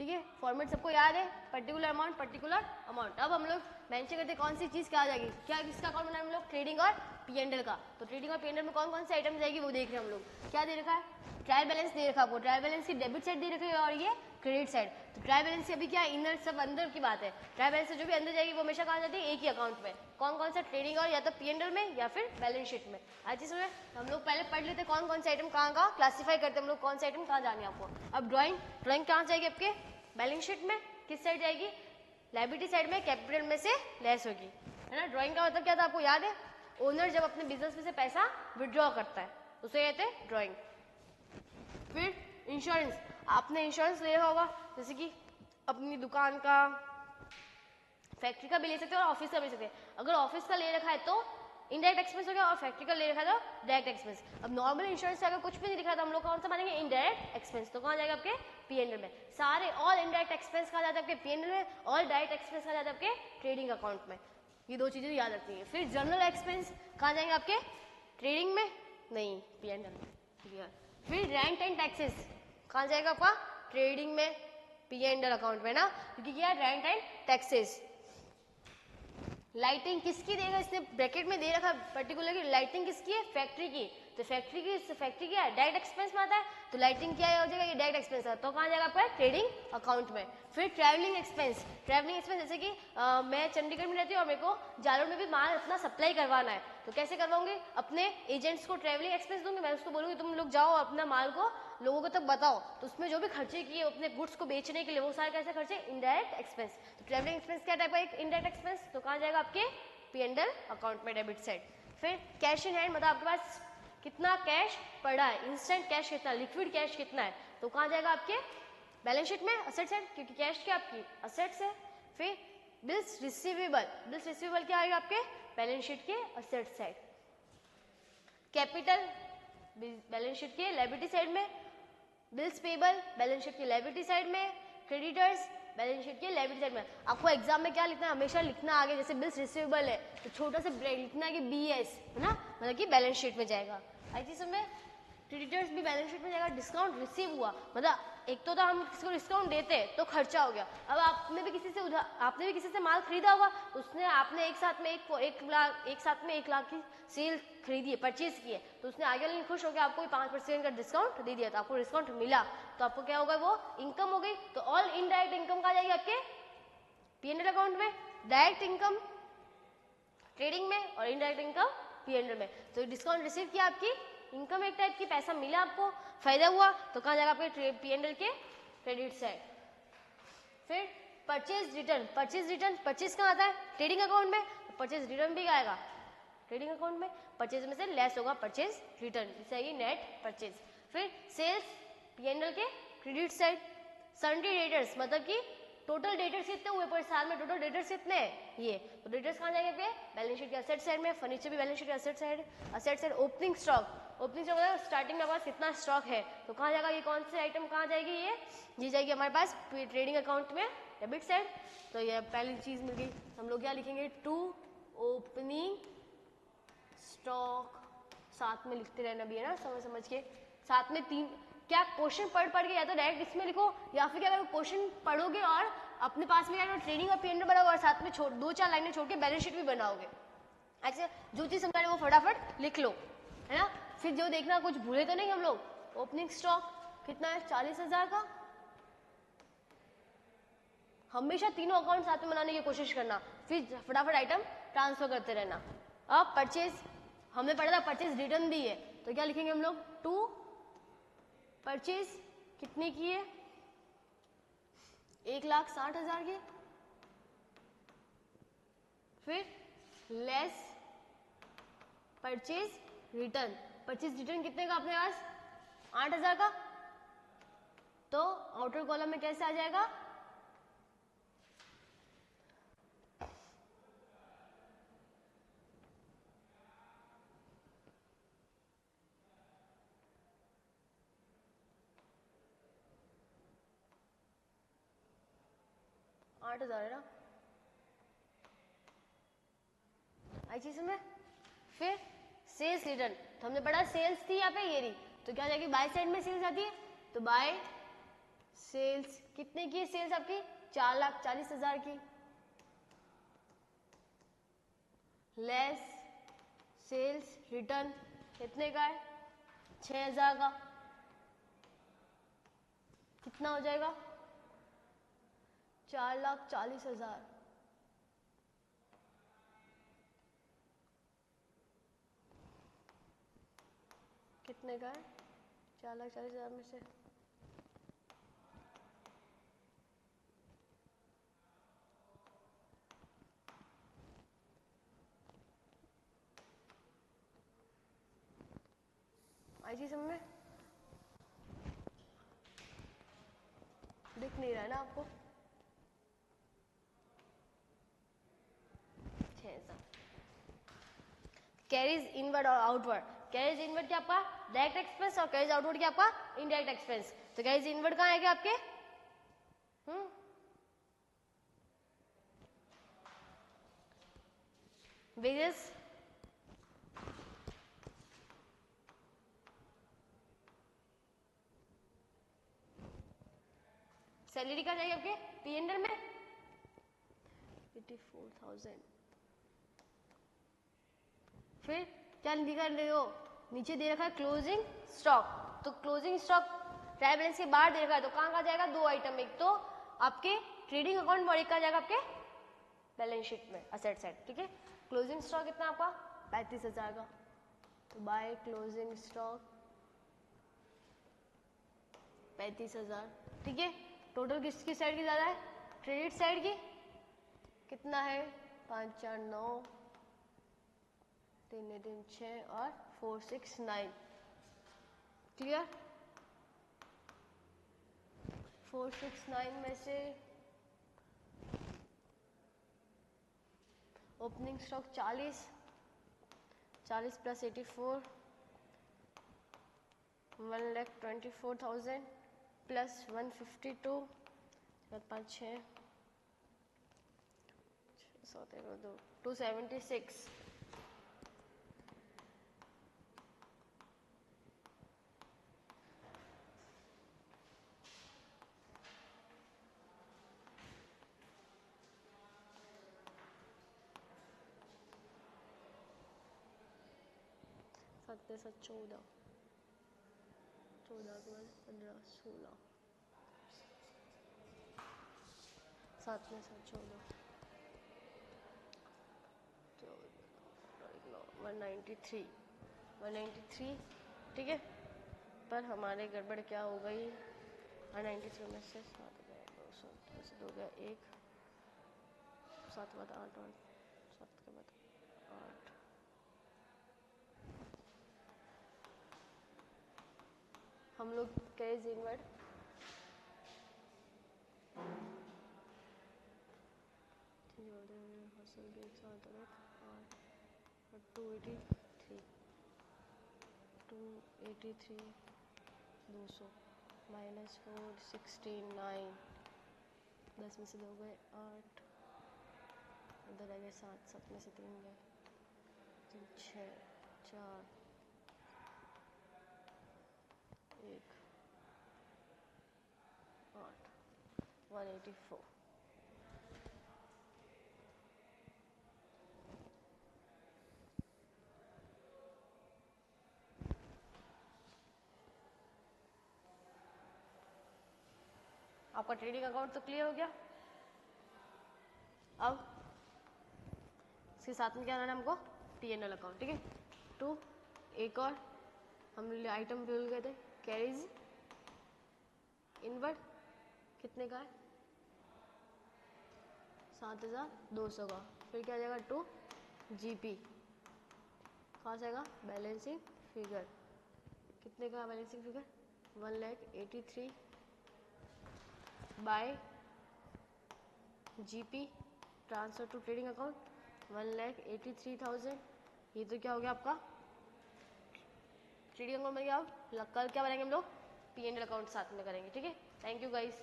ठीक है, फॉर्मेट सबको याद है, पर्टिकुलर अमाउंट पर्टिकुलर अमाउंट। अब हम लोग मेंशन करते हैं कौन सी चीज क्या आ जाएगी, क्या किसका अकाउंट बनाए हम लोग, ट्रेडिंग और पी&एल का। तो ट्रेडिंग और पी&एल में कौन कौन से आइटम जाएगी वो देख रहे हैं हम लोग। क्या दे रखा है, ट्रायल बैलेंस दे रखा है आपको, ट्रायल बैलेंस की डेबिट साइड दे रखी है और ये क्रेडिट साइड। तो ट्रायल बैलेंस से अभी क्या इनर सब अंदर की बात है, ट्रायल बैलेंस से जो भी अंदर जाएगी वो हमेशा कहाँ जाती है, एक ही अकाउंट में। कौन कौन सा, ट्रेडिंग और या तो पी&एल में या फिर बैलेंस शीट में। आज इसमें हम लोग पहले पढ़ लेते कौन कौन से आइटम कहाँ कहाँ क्लासीफाई करते हैं हम लोग, कौन से आइटम कहाँ जाने आपको। अब ड्राइंग कहाँ जाएगी आपके, बैलेंस शीट में। किस साइड जाएगी, लायबिलिटी साइड में, कैपिटल में से लेस होगी, है ना। ड्राइंग का मतलब क्या था आपको याद है, ओनर जब अपने बिजनेस में से पैसा विड्रॉ करता है उसे कहते हैं ड्राइंग। फिर इंश्योरेंस, आपने इंश्योरेंस ले रखा होगा, जैसे कि अपनी दुकान का, फैक्ट्री का भी ले सकते हैं और ऑफिस का भी ले सकते हैं। अगर ऑफिस का ले रखा है तो इनडायरेक्ट एक्सपेंस हो गया और फैक्ट्री का ले रखा है तो डायरेक्ट एक्सपेंस। अब नॉर्मल इंश्योरेंस से अगर कुछ भी नहीं लिखा था हम लोग कौन सा मानेंगे, इनडायरेक्ट एक्सपेंस। तो कहाँ जाएगा आपके पी&एल में। सारे ऑल इनडायरेक्ट एक्सपेंस कहाँ जाते हैं आपके पी&एल में, ऑल डायरेक्ट एक्सपेंस कहाँ जाते हैं आपके ट्रेडिंग अकाउंट में। ये दो चीजें याद रखनी है। फिर जनरल एक्सपेंस कहाँ जाएंगे आपके, ट्रेडिंग में नहीं, पी&एल में। फिर रेंट एंड टैक्सेस कहाँ जाएगा आपका, ट्रेडिंग में, पी&एल अकाउंट में ना, क्योंकि क्या रेंट एंड टैक्सेस। लाइटिंग किसकी देगा, इसने ब्रैकेट में दे रखा पर्टिकुलर की, लाइटिंग किसकी है, फैक्ट्री की। तो फैक्ट्री क्या है, डायरेक्ट एक्सपेंस में आता है, तो लाइटिंग क्या हो जाएगा, ये डायरेक्ट एक्सपेंस है, तो कहाँ जाएगा आपका ट्रेडिंग अकाउंट में। फिर ट्रैवलिंग एक्सपेंस, जैसे कि मैं चंडीगढ़ में रहती हूँ और मेरे को जालोर में भी माल अपना सप्लाई करवाना है, तो कैसे करवाऊंगी, अपने एजेंट्स को ट्रैवलिंग एक्सपेंस दूंगी, मैं उसको बोलूंगी तुम लोग जाओ अपना माल को लोगों को तक बताओ, तो उसमें जो भी खर्चे किए अपने गुड्स को बेचने के लिए वो सारे कैसे खर्चे, इनडायरेक्ट एक्सपेंस। तो ट्रैवलिंग एक्सपेंस क्या टाइप का, एक इनडायरेक्ट एक्सपेंस, तो कहाँ जाएगा आपके पी&एल अकाउंट में, डेबिट साइड। फिर कैश इन हैंड, मतलब आपके पास कितना कैश पड़ा है, इंस्टेंट कैश कितना, लिक्विड कैश कितना है, तो कहाँ जाएगा आपके बैलेंस शीट में, असेट साइड, क्योंकि कैश क्या आपकी असेट्स है। फिर बिल्स रिसीवेबल क्या आएगा आपके बैलेंस शीट के asset side. Capital balance sheet के लायबिलिटी साइड में, बिल्स पेबल बैलेंस शीट की लायबिलिटी साइड में, क्रेडिटर्स बैलेंस शीट के लायबिलिटी साइड में। आपको एग्जाम में क्या लिखना है, हमेशा लिखना आगे, जैसे बिल्स रिसीवेबल है तो छोटा सा लिखना है कि BS, है ना, मतलब कि बैलेंस शीट में जाएगा। आई चीज में क्रेडिटर्स भी बैलेंस शीट में जाएगा। डिस्काउंट रिसीव हुआ, मतलब एक तो था हम किसी को डिस्काउंट देते तो खर्चा हो गया, अब आपने भी किसी से माल खरीदा होगा, उसने आपने एक साथ में एक लाख की सेल खरीदी है, परचेज की है, तो उसने आगे वाले खुश होकर आपको 5% का डिस्काउंट दे दिया, तो आपको डिस्काउंट मिला, तो आपको क्या होगा, वो इनकम हो गई। तो ऑल इनडायरेक्ट इनकम कहाँ जाएगी आपके पी&एल अकाउंट में, डायरेक्ट इनकम ट्रेडिंग में और इनडायरेक्ट इनकम पी&एल में। तो डिस्काउंट रिसीव किया, आपकी इनकम एक टाइप की, पैसा मिला आपको, फायदा हुआ, तो कहाँ जाएगा आपके पी&एल के क्रेडिट साइड। फिर परचेज रिटर्न, परचेज कहाँ आता है, ट्रेडिंग अकाउंट में, तो परचेज रिटर्न भी आएगा ट्रेडिंग अकाउंट में, परचेज में से लेस होगा परचेज रिटर्न, जिससे आएगी नेट परचेज। फिर सेल्स पी&एल के क्रेडिट साइड। सन्ड्री डेटर्स, मतलब कि टोटल डेटर्स कितने हुए पर साल में, टोटल डेटर्स कितने हैं ये, तो डेटर्स कहाँ जाएंगे आपके बैलेंस शीट के असेट साइड में। फर्नीचर भी बैलेंस शीट के असेट साइड। ओपनिंग स्टॉक मतलब स्टार्टिंग में हमारे पास कितना स्टॉक है, तो कहाँ जाएगा, ये कौन से आइटम कहाँ जाएगी, ये जाएगी हमारे पास ट्रेडिंग अकाउंट में डेबिट साइड। तो ये पहली चीज मिल गई, हम लोग क्या लिखेंगे, टू ओपनिंग स्टॉक, साथ में लिखते रहना भी है ना, समझ के, साथ में तीन, क्या क्वेश्चन पढ़ के या तो डायरेक्ट इसमें लिखो, या फिर क्या अगर क्वेश्चन पढ़ोगे और अपने पास में क्या ट्रेडिंग और पी&एल बनाओगे और साथ में 2-4 लाइनें छोड़ के बैलेंस शीट भी बनाओगे। अच्छा, जो चीज समझा रहे वो फटाफट लिख लो, है ना। फिर जो देखना कुछ भूले तो नहीं हम लोग, ओपनिंग स्टॉक कितना है, 40,000 का। हमेशा तीनों अकाउंट साथ में बनाने की कोशिश करना, फिर फटाफट आइटम ट्रांसफर करते रहना। अब परचेज हमने पढ़ा था, परचेज रिटर्न भी है, तो क्या लिखेंगे हम लोग, टू परचेज कितने की है, 1,60,000 की। फिर less purchase return, purchase return कितने का अपने पास, 8,000 का, तो आउटर कॉलम में कैसे आ जाएगा, $8,000 है ना, आई चीज में। फिर सेल्स रिटर्न, तो हमने पढ़ा सेल्स थी यहाँ पे, ये रही, तो क्या जाएगी बाय साइड में सेल्स आती है, तो बाय सेल्स कितने की है? सेल्स आपकी 4,40,000 की, लेस सेल्स रिटर्न कितने का है? 6,000 का। कितना हो जाएगा? 4,40,000। कितने का है? 4,40,000 में से आई चीज समझ में दिख नहीं रहा है ना आपको? 6,000। कैरीज इनवर्ड और आउटवर्ड। कैरीज इनवर्ड क्या आपका डायरेक्ट एक्सपेंस और कैरीज आउटवर्ड क्या आपका इनडायरेक्ट एक्सपेंस। तो कैरीज इनवर्ड कहाँ आएगा आपके? वेजेस, सैलरी का जाएगी आपके P&L में 84,000। फिर क्या लिखा रहे हो? नीचे दे रखा है क्लोजिंग स्टॉक। तो क्लोजिंग स्टॉक ट्रायल बैलेंस के बाहर दे रखा है, तो कहाँ कहाँ जाएगा? दो आइटम, एक तो आपके ट्रेडिंग अकाउंट और एक कहाँ जाएगा आपके बैलेंस शीट में असेट साइड। ठीक है, क्लोजिंग स्टॉक कितना आपका 35,000 का। तो बाय क्लोजिंग स्टॉक 35,000। ठीक है, टोटल किसकी साइड की ज्यादा है? क्रेडिट साइड की। कितना है? 5 4 9 3 3 6 और 4 6 9। क्लियर? 4 6 9 में से ओपनिंग स्टॉक 40 प्लस 84 1,24,000 प्लस 152 5 6 276। सत्ते 14 14 के बाद 15 16 7 में 7 14 193। ठीक है, पर हमारे गड़बड़ क्या हो गई? 193 में से 7 हो गया 1 7 बाद 8 और 7 के बाद 8। हम लोग कैश इनवर्ड हासिल के एक साथ और 283 200 माइनस 469 10 में से 2 गए 8 इधर आ गए 7 7 में से 3 गए 6 4 1 8 184। आपका ट्रेडिंग अकाउंट तो क्लियर हो गया। अब इसके साथ में क्या करना है हमको? P&L account. ठीक है, तो एक और हम आइटम भूल गए थे, कैरीज इनवर्ड कितने का है? 7,200 का। फिर क्या आ जाएगा? 2 GP कहाँ से आएगा? बैलेंसिंग फिगर कितने का? Balancing figure 1,83 by GP transfer to trading account 1,83,000। ये तो क्या हो गया आपका ट्रेडिंग अकाउंट में। क्या कल क्या बनाएंगे हम लोग? P&L अकाउंट साथ में करेंगे। ठीक है, थैंक यू गाइस।